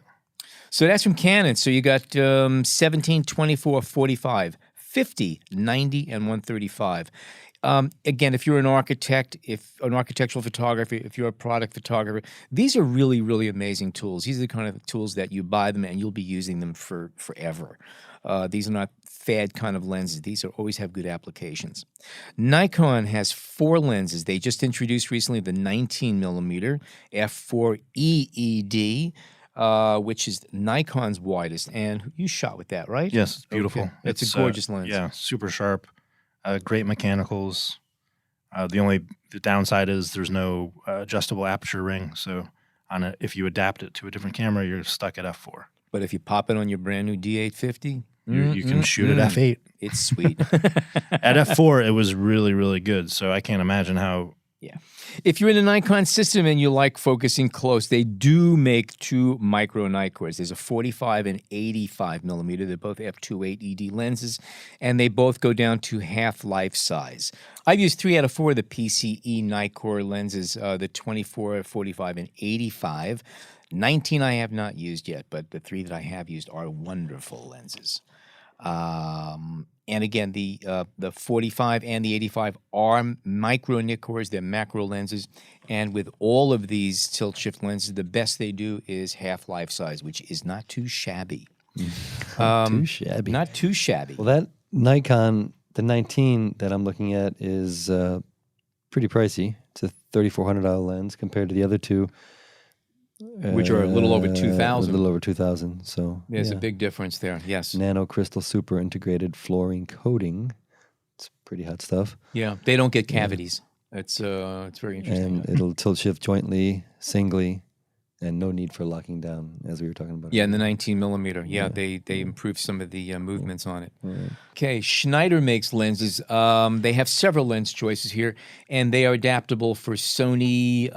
So that's from Canon. So you got 17, 24, 45, 50, 90, and 135. Again, if you're an architect, if an architectural photographer, if you're a product photographer, these are really, really amazing tools. These are the kind of tools that you buy them and you'll be using them for forever. These are not fad kind of lenses. These always have good applications. Nikon has 4 lenses. They just introduced recently the 19 millimeter f4 EED, which is Nikon's widest. And you shot with that, right? Yes, it's beautiful. Okay. It's a gorgeous lens. Yeah, super sharp. Great mechanicals. The downside is there's no adjustable aperture ring. So if you adapt it to a different camera, you're stuck at f4. But if you pop it on your brand new D850, You can shoot at f8. it's sweet. At f4, it was really, really good. So I can't imagine how. Yeah. If you're in a Nikon system and you like focusing close, they do make 2 micro Nikors. There's a 45 and 85 millimeter. They're both f2.8 ED lenses, and they both go down to half-life size. I've used 3 out of 4 of the PCE Nikor lenses, the 24, 45, and 85. 19 I have not used yet, but the 3 that I have used are wonderful lenses. And again, the 45 and the 85 are micro Nikors. They're macro lenses. And with all of these tilt-shift lenses, the best they do is half-life size, which is not too shabby. Too shabby. Not too shabby. Well, that Nikon, the 19 that I'm looking at is pretty pricey. It's a $3,400 lens compared to the other 2. Which are a little over 2,000. A little over 2,000. So There's a big difference there, yes. Nano crystal super integrated fluorine coating. It's pretty hot stuff. Yeah, they don't get cavities. It's very interesting. And it'll tilt shift jointly, singly, and no need for locking down, as we were talking about. Yeah, in the 19 millimeter. Yeah, they improved some of the movements on it. Okay, Schneider makes lenses. They have several lens choices here, and they are adaptable for Sony,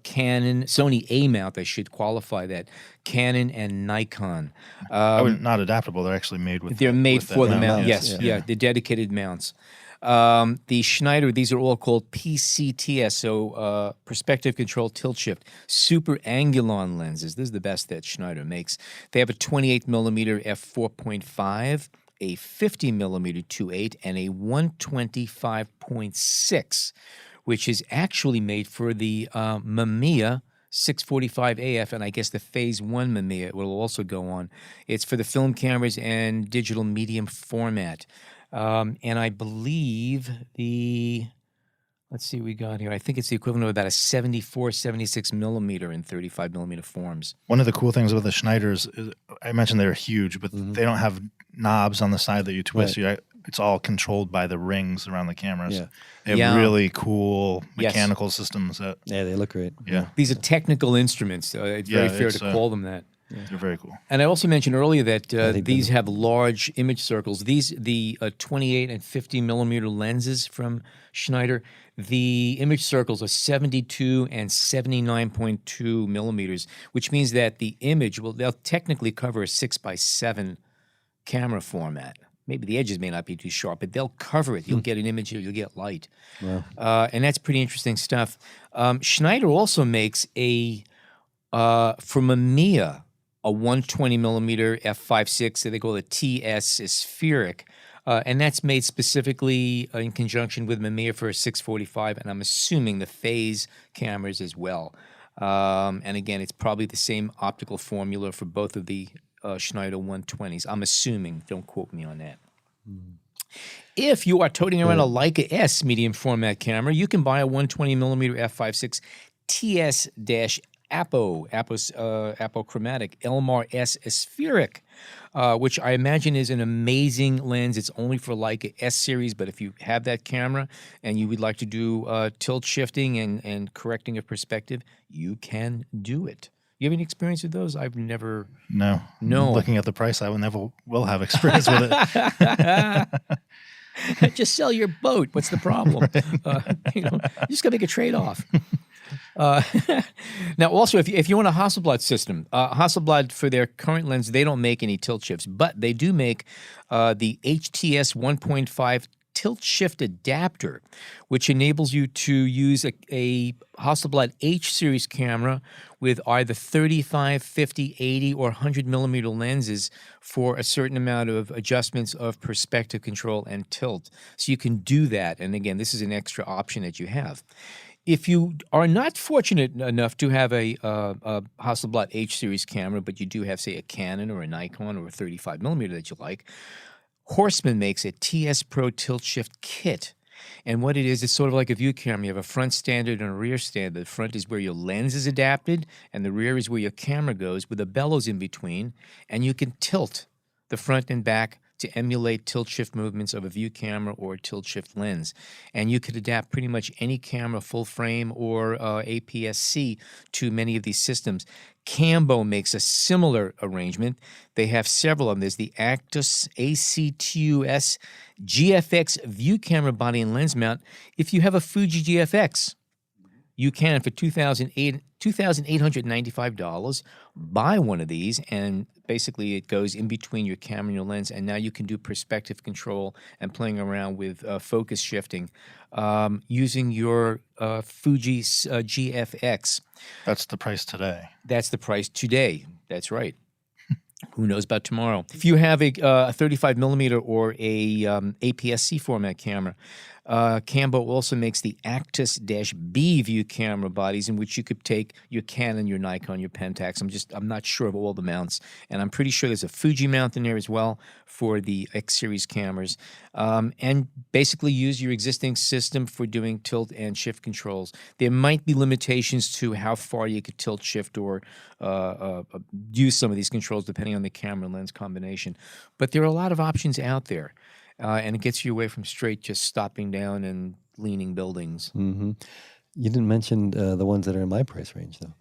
Canon, Sony A mount. I should qualify that. Canon and Nikon. Not adaptable. They're actually made with. They're made for the mount. mounts, Yes, yeah. the dedicated mounts. The Schneider, these are all called PCTS, so perspective control tilt shift, super angulon lenses. This is the best that Schneider makes. They have a 28 millimeter f4.5, a 50 millimeter 2.8, and a 125.6, which is actually made for the Mamiya 645 AF, and I guess the Phase 1 Mamiya will also go on. It's for the film cameras and digital medium format. And I believe let's see what we got here. I think it's the equivalent of about a 74, 76 millimeter in 35 millimeter forms. One of the cool things about the Schneiders is I mentioned they're huge, but they don't have knobs on the side that you twist. It's all controlled by the rings around the cameras. Yeah. They have really cool Yes. mechanical systems that. Yeah, they look great. Yeah. These are technical instruments. It's very fair to call them that. They're very cool. And I also mentioned earlier that think these have large image circles. The 28 and 50 millimeter lenses from Schneider, the image circles are 72 and 79.2 millimeters, which means that the image, they'll technically cover a 6x7 camera format. Maybe the edges may not be too sharp, but they'll cover it. You'll get an image here, you'll get light. Wow. And that's pretty interesting stuff. Schneider also makes from Mamiya, a 120 millimeter f5.6 that they call a TS spheric, and that's made specifically in conjunction with Mamiya for a 645, and I'm assuming the phase cameras as well. And again, it's probably the same optical formula for both of the Schneider 120s. I'm assuming. Don't quote me on that. If you are toting around a Leica S medium format camera, you can buy a 120mm f/5.6 TS-Apochromatic Elmar S Aspheric, which I imagine is an amazing lens. It's only for Leica S series, but if you have that camera and you would like to do tilt shifting and correcting of perspective, you can do it. You have any experience with those? I've never. No. No. Looking at the price, I will have experience with it. Just sell your boat. What's the problem? You just got to make a trade-off. Now, also, if you want a Hasselblad system, Hasselblad, for their current lens, they don't make any tilt shifts, but they do make the HTS 1.5 tilt shift adapter, which enables you to use a Hasselblad H series camera with either 35, 50, 80, or 100mm lenses for a certain amount of adjustments of perspective control and tilt. So you can do that. And again, this is an extra option that you have. If you are not fortunate enough to have a Hasselblad H series camera, but you do have, say, a Canon or a Nikon or a 35mm that you like, Horseman makes a TS Pro Tilt Shift Kit. And what it is, it's sort of like a view camera. You have a front standard and a rear standard. The front is where your lens is adapted, and the rear is where your camera goes with a bellows in between. And you can tilt the front and back to emulate tilt shift movements of a view camera or a tilt shift lens. And you could adapt pretty much any camera, full frame or APS-C, to many of these systems. Cambo makes a similar arrangement. They have several of them. There's the Actus ACTUS GFX view camera body and lens mount. If you have a Fuji GFX, you can, for $2,895, buy one of these, and basically it goes in between your camera and your lens, and now you can do perspective control and playing around with focus shifting using your Fuji GFX. That's the price today. That's the price today. That's right. Who knows about tomorrow? If you have a 35mm or a APS-C format camera, Cambo also makes the Actus-B view camera bodies, in which you could take your Canon, your Nikon, your Pentax. I'm not sure of all the mounts, and I'm pretty sure there's a Fuji mount in there as well for the X series cameras. And basically use your existing system for doing tilt and shift controls. There might be limitations to how far you could tilt, shift, or use some of these controls depending on the camera and lens combination. But there are a lot of options out there. And it gets you away from straight just stopping down and leaning buildings. Mm-hmm. You didn't mention the ones that are in my price range, though.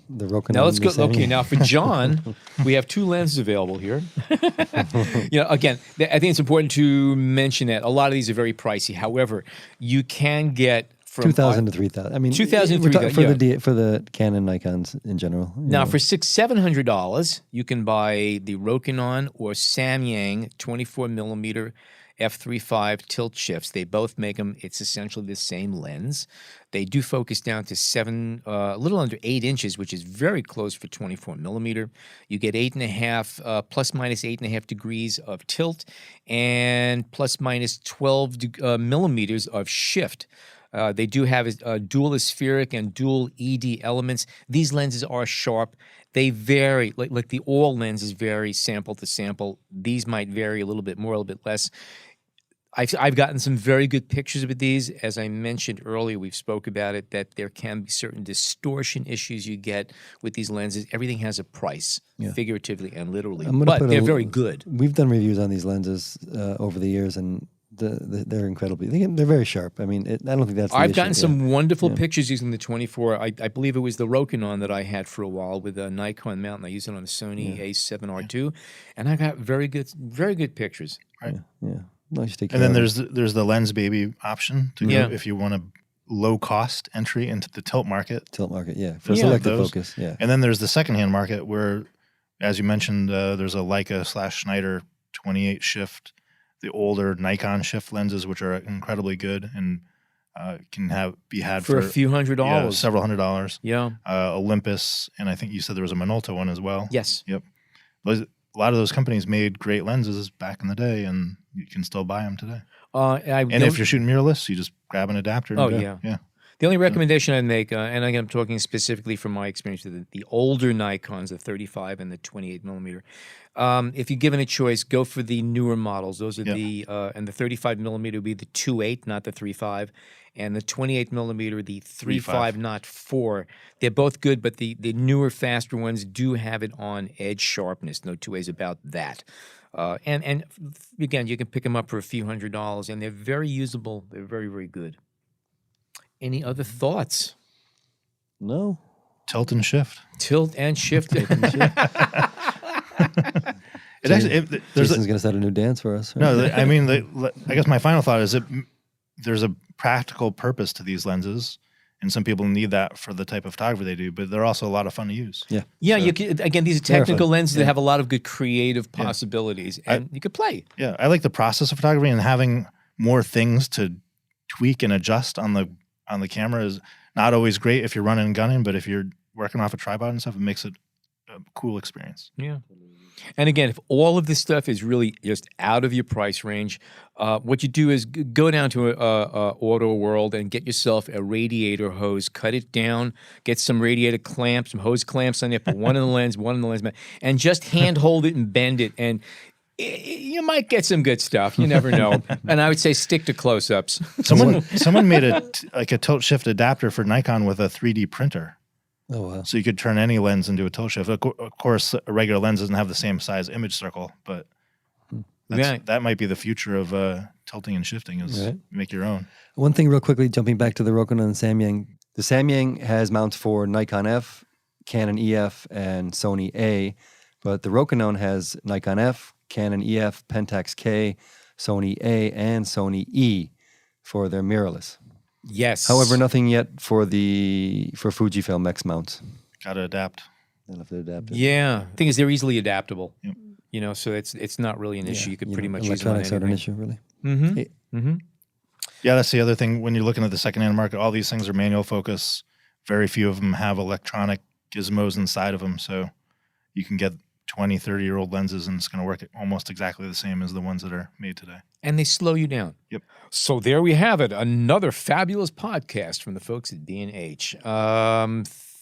The Rokinon. Now let's go. Okay, now for John, we have two lenses available here. Again, I think it's important to mention that a lot of these are very pricey. However, you can get from $2,000 to $3,000. I mean, $2,000 to $3,000 for the Canon, Nikons in general. Now, for $600-700, you can buy the Rokinon or Samyang 24mm f3.5 tilt shifts. They both make them. It's essentially the same lens. They do focus down to a little under 8 inches, which is very close for 24mm. You get 8.5, plus minus 8.5 degrees of tilt, and plus minus 12 millimeters of shift. They do have a dual aspheric and dual ED elements. These lenses are sharp. They vary, like the oil lenses vary sample to sample. These might vary a little bit more, a little bit less. I've gotten some very good pictures with these. As I mentioned earlier, we've spoke about it, that there can be certain distortion issues you get with these lenses. Everything has a price, figuratively and literally, but they're very good. We've done reviews on these lenses over the years, and they're incredibly. They're very sharp. I mean, I don't think that's. I've gotten some wonderful pictures using the 24. I believe it was the Rokinon that I had for a while with a Nikon mount, and I used it on a Sony A7R2, and I got very good pictures. Right. Yeah. No, and then there's the Lens Baby option to go if you want a low cost entry into the tilt market. For selective focus. Yeah. And then there's the secondhand market where, as you mentioned, there's a Leica / Schneider 28 shift. The older Nikon shift lenses, which are incredibly good and can be had for a few $100s, several $100s. Yeah, Olympus, and I think you said there was a Minolta one as well. Yes. Yep. A lot of those companies made great lenses back in the day, and you can still buy them today. And if you're shooting mirrorless, you just grab an adapter. And yeah. The only recommendation I'd make, and again, I'm talking specifically from my experience with the older Nikons, the 35 and the 28 millimeter. If you're given a choice, go for the newer models. Those are and the 35 millimeter would be the 2.8, not the 3.5, and the 28 millimeter, the 3.5, not 4. They're both good, but the newer, faster ones do have it on edge sharpness. No two ways about that. And again, you can pick them up for a few $100s, and they're very usable. They're very, very good. Any other thoughts? No. Tilt and shift. Tilt and shift. Jason's going to set a new dance for us. Right? No, I mean, I guess my final thought is that there's a practical purpose to these lenses, and some people need that for the type of photography they do, but they're also a lot of fun to use. Yeah. Yeah, So- you can, again, these are technical lenses that have a lot of good creative possibilities, and you could play. Yeah, I like the process of photography, and having more things to tweak and adjust on the camera is not always great if you're running and gunning, but if you're working off a tripod and stuff, it makes it a cool experience. Yeah. And again, if all of this stuff is really just out of your price range, what you do is go down to Auto World and get yourself a radiator hose, cut it down, get some radiator clamps, some hose clamps on there, put one in the lens, one in the lens, and just hand hold it and bend it. And you might get some good stuff. You never know. And I would say stick to close-ups. Someone made a tilt shift adapter for Nikon with a 3D printer. Oh, wow. So you could turn any lens into a tilt shift. Of course, a regular lens doesn't have the same size image circle, but that might be the future of tilting and shifting is make your own. One thing real quickly, jumping back to the Rokinon and Samyang. The Samyang has mounts for Nikon F, Canon EF, and Sony A, but the Rokinon has Nikon F, Canon EF, Pentax K, Sony A, and Sony E for their mirrorless. Yes. However, nothing yet for Fujifilm X mounts. Got to adapt. They'll have to adapt it. Yeah. The thing is, they're easily adaptable. Yep. You know, so it's not really an issue. You could pretty much use it on electronics aren't an anything. issue, really. Mm-hmm. Mm-hmm. Yeah, that's the other thing. When you're looking at the secondhand market, all these things are manual focus. Very few of them have electronic gizmos inside of them. So you can get 20, 30-year-old lenses, and it's going to work almost exactly the same as the ones that are made today. And they slow you down. Yep. So there we have it. Another fabulous podcast from the folks at B&H.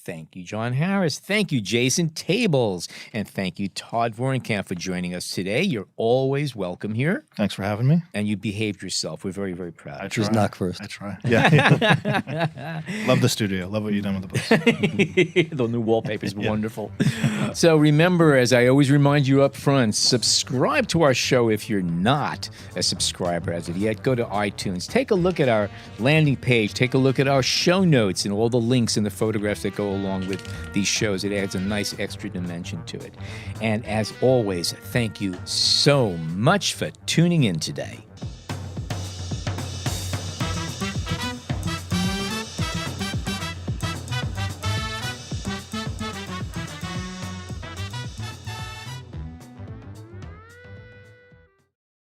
Thank you, John Harris. Thank you, Jason Tables. And thank you, Todd Vorenkamp, for joining us today. You're always welcome here. Thanks for having me. And you behaved yourself. We're very, very proud. I Just try. knock first. I try. Yeah. Love the studio. Love what you've done with the place. The new wallpaper is wonderful. So remember, as I always remind you up front, subscribe to our show if you're not a subscriber as of yet. Go to iTunes. Take a look at our landing page. Take a look at our show notes and all the links and the photographs that go along with these shows. It adds a nice extra dimension to it. And as always, thank you so much for tuning in today.